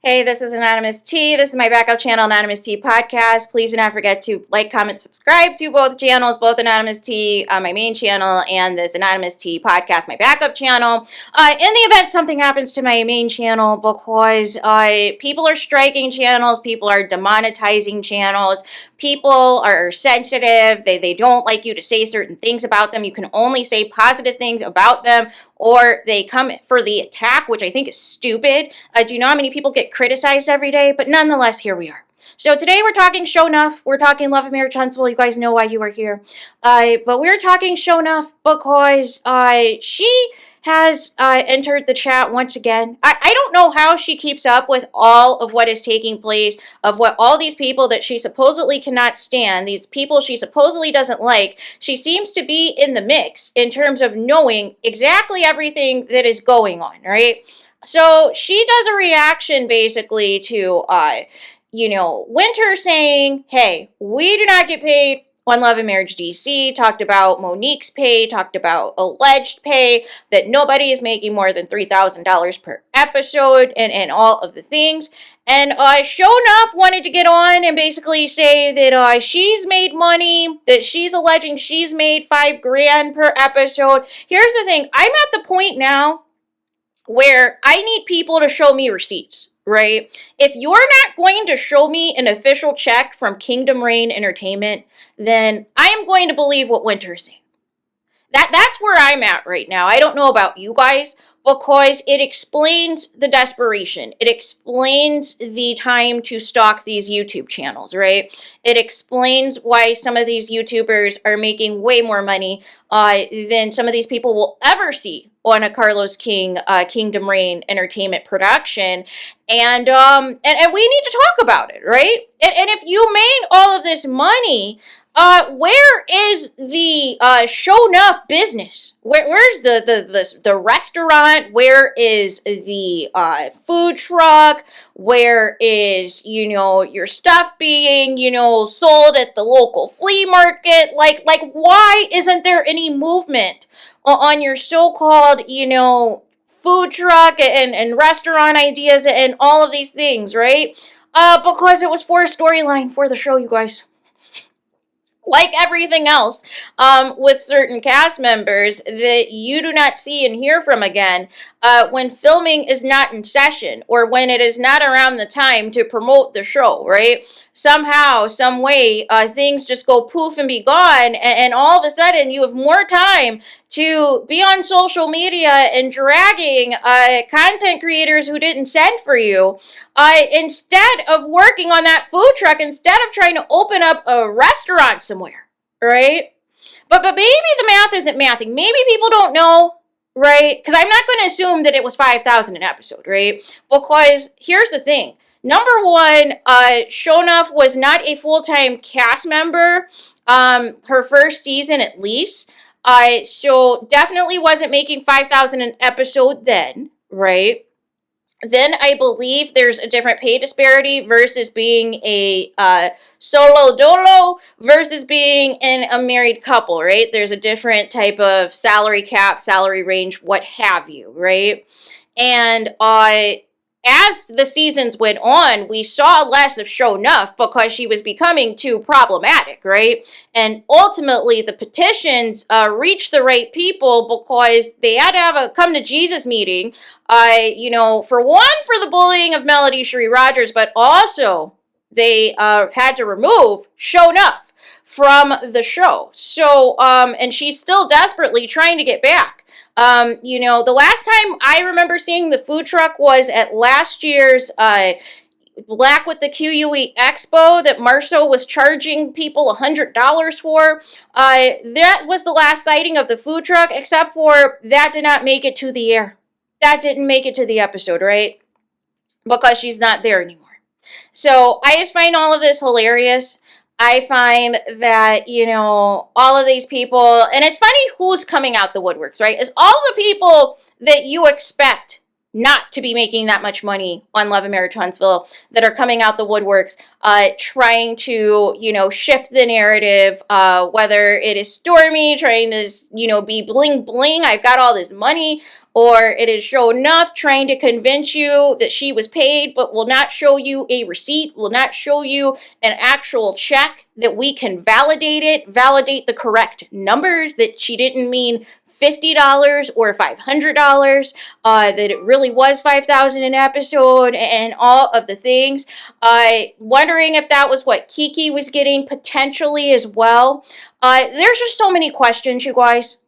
Hey, this is Anonymous T. This is my backup channel, Anonymous T Podcast. Please do not forget to like, comment, subscribe to both channels, both Anonymous T, my main channel, and this Anonymous T Podcast, my backup channel. In the event something happens to my main channel, because people are striking channels, people are demonetizing channels, people are sensitive, they don't like you to say certain things about them. You can only say positive things about them, or they come for the attack, which I think is stupid. Do you know how many people get criticized every day? But nonetheless, here we are. So today we're talking Sho'Nuff. We're talking Lamh Marriage Huntsville. You guys know why you are here. But we're talking Sho'Nuff because she has entered the chat once again. I don't know how she keeps up with all of what is taking place, of what all these people that she supposedly cannot stand, these people she supposedly doesn't like. She seems to be in the mix in terms of knowing exactly everything that is going on, right? So she does a reaction basically to, Winter saying, hey, we do not get paid on Love and Marriage DC, talked about Monique's pay, talked about alleged pay, that nobody is making more than $3,000 per episode, and all of the things. And Sho'Nuff wanted to get on and basically say that she's made money, that she's alleging she's made $5,000 per episode. Here's the thing, I'm at the point now where I need people to show me receipts, right? If you're not going to show me an official check from Kingdom Reign Entertainment, then I am going to believe what Winter is saying. That's where I'm at right now. I don't know about you guys, because it explains the desperation. It explains the time to stalk these YouTube channels, right? It explains why some of these YouTubers are making way more money than some of these people will ever see on a Carlos King Kingdom Reign Entertainment production. And we need to talk about it, right? And if you made all of this money, where is the Sho'Nuff business? Where's the restaurant? Where is the food truck? Where is, your stuff being, sold at the local flea market? Like why isn't there any movement on your so-called, food truck and restaurant ideas and all of these things, right? Because it was for a storyline for the show, you guys. Like everything else with certain cast members that you do not see and hear from again when filming is not in session, or when it is not around the time to promote the show, right? Somehow, some way, things just go poof and be gone, and all of a sudden you have more time to be on social media and dragging content creators who didn't send for you, instead of working on that food truck, instead of trying to open up a restaurant somewhere, right? But maybe the math isn't mathing. Maybe people don't know, right? Because I'm not going to assume that it was $5,000 an episode, right? Because here's the thing. Number one, Sho'Nuff was not a full-time cast member, her first season at least. So definitely wasn't making $5,000 an episode then, right? Then I believe there's a different pay disparity versus being a solo dolo versus being in a married couple, right? There's a different type of salary cap, salary range, what have you, right? And as the seasons went on, we saw less of Sho'Nuff because she was becoming too problematic, right? And ultimately, the petitions reached the right people because they had to have a come to Jesus meeting, for one, for the bullying of Melody Cherie Rogers, but also they had to remove Sho'Nuff from the show. So, and she's still desperately trying to get back. The last time I remember seeing the food truck was at last year's Black with the QUE Expo that Marceau was charging people $100 for. That was the last sighting of the food truck, except for that did not make it to the air. That didn't make it to the episode, right? Because she's not there anymore. So I just find all of this hilarious. I find that, all of these people, and it's funny who's coming out the woodworks, right? It's all the people that you expect not to be making that much money on Love and Marriage Huntsville that are coming out the woodworks, trying to, shift the narrative, whether it is Stormy trying to, be bling bling, I've got all this money, or it is Sho'Nuff trying to convince you that she was paid, but will not show you a receipt, will not show you an actual check that we can validate the correct numbers, that she didn't mean $50 or $500, that it really was $5,000 an episode, and all of the things. Wondering if that was what Kiki was getting potentially as well. There's just so many questions, you guys.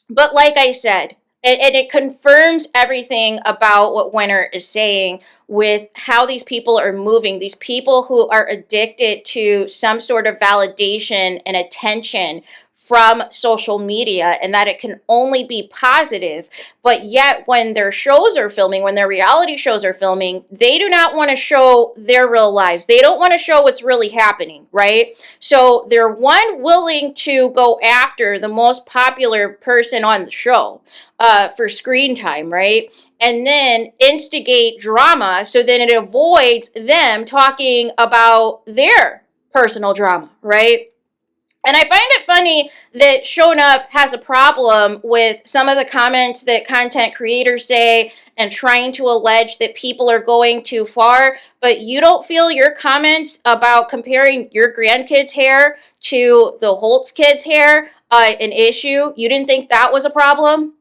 But like I said, and it confirms everything about what Winter is saying with how these people are moving. These people who are addicted to some sort of validation and attention from social media, and that it can only be positive. But yet when their shows are filming, when their reality shows are filming, they do not want to show their real lives. They don't want to show what's really happening, right? So they're willing to go after the most popular person on the show for screen time, right? And then instigate drama so then it avoids them talking about their personal drama, right? And I find it funny that Sho'Nuff has a problem with some of the comments that content creators say and trying to allege that people are going too far, but you don't feel your comments about comparing your grandkids' hair to the Holtz kids' hair an issue? You didn't think that was a problem?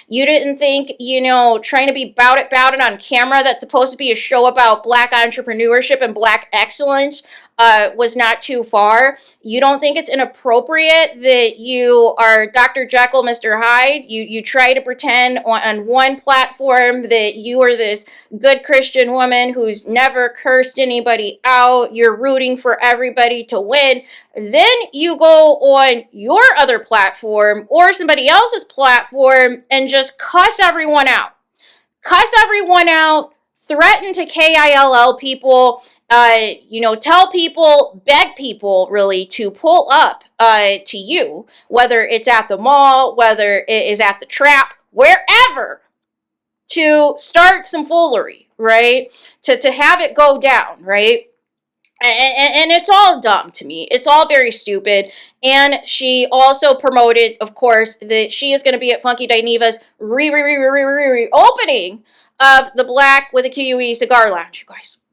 You didn't think, trying to be bout it on camera that's supposed to be a show about Black entrepreneurship and Black excellence was not too far? You don't think it's inappropriate that you are Dr. Jekyll, Mr. Hyde? You try to pretend on one platform that you are this good Christian woman who's never cursed anybody out. You're rooting for everybody to win. Then you go on your other platform or somebody else's platform and just cuss everyone out. Threaten to KILL people, tell people, beg people really to pull up to you, whether it's at the mall, whether it is at the trap, wherever, to start some foolery, right? To have it go down, right? And it's all dumb to me. It's all very stupid. And she also promoted, of course, that she is going to be at Funky Dineva's reopening of the Black with a QUE Cigar Lounge, you guys.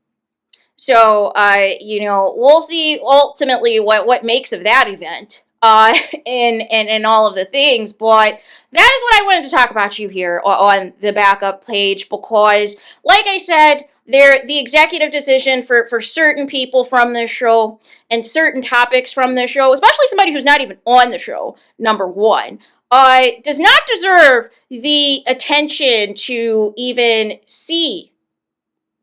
So, we'll see ultimately what makes of that event and all of the things. But that is what I wanted to talk about you here on the backup page, because, like I said, the executive decision for certain people from this show and certain topics from this show, especially somebody who's not even on the show, number one, does not deserve the attention to even see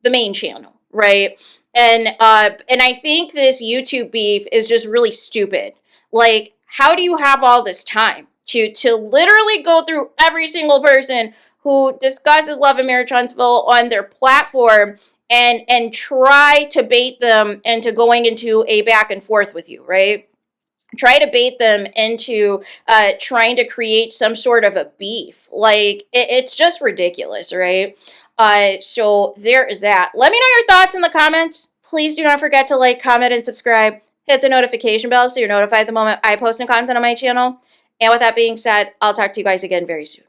the main channel, right? And I think this YouTube beef is just really stupid. Like, how do you have all this time to literally go through every single person who discusses Love and Marriage Huntsville on their platform and try to bait them into going into a back and forth with you, right? Try to bait them into trying to create some sort of a beef. Like, it's just ridiculous, right? So there is that. Let me know your thoughts in the comments. Please do not forget to like, comment, and subscribe. Hit the notification bell so you're notified the moment I post new content on my channel. And with that being said, I'll talk to you guys again very soon.